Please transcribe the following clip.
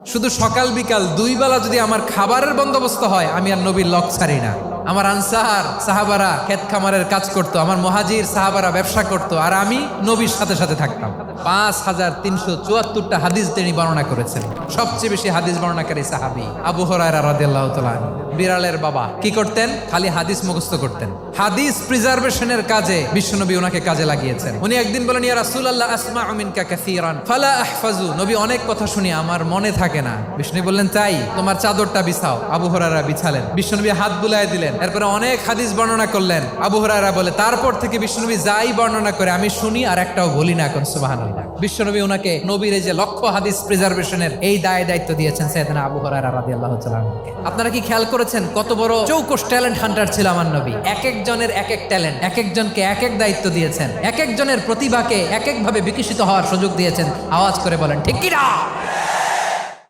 শুধু সকাল বিকাল দুই বেলা যদি আমার খাবারের বন্দোবস্ত হয়, আমি আর নবীর লক ছাড়ি না। আমার আনসার সাহাবারা ক্ষেত খামারের কাজ করতো, আমার মুহাজির সাহাবারা ব্যবসা করতো, আর আমি নবীর সাথে সাথে থাকতাম। 5374টা হাদিস তিনি বর্ণনা করেছেন। সবচেয়ে বেশি হাদিস বর্ণনাকারী সাহাবী আবু হুরায়রা রাদিয়াল্লাহু তাআলা। বিড়ালের বাবা কি করতেন? খালি হাদিস মুখস্থ করতেন। হাদিস প্রিজার্ভেশনের কাজে বিশ্বনবী ওনাকে কাজে লাগিয়েছেন। উনি একদিন বলেন, ইয়া রাসূলুল্লাহ আসমাউ মিনকা কাসীরান ফালা আহফাজু। নবী, অনেক কথা শুনি, আমার মনে থাকে না। বিষ্ণু বললেন, তাই তোমার চাদরটা বিছাও। আবু হুরায়রা বিছালেন। বিশ্বনবী হাত বুলায় দিলেন। এরপরে অনেক হাদিস বর্ণনা করলেন। আবু হুরায়রা বলে, তারপর থেকে বিশ্বনবী যাই বর্ণনা করে আমি শুনি আর একটাও বলি না। এখন সুবহানাল্লাহ। বিশ্বনবী ওনাকে নবীর এই যে লক্ষ্য হাদিস প্রিজার্ভেশনের এই দায়িত্ব দিয়েছেন সাইয়েদনা আবু হুরায়রা রাদিয়াল্লাহু তাআলা আনহুকে। আপনারা কি খেয়াল করেছেন কত বড় চৌকস ট্যালেন্ট হান্টার ছিল আমার নবী? এক একজনের এক এক ট্যালেন্ট, এক একজনকে এক এক দায়িত্ব দিয়েছেন, এক একজনের প্রতিভাকে এক একভাবে বিকশিত হওয়ার সুযোগ দিয়েছেন। আওয়াজ করে বলেন ঠিক কি না?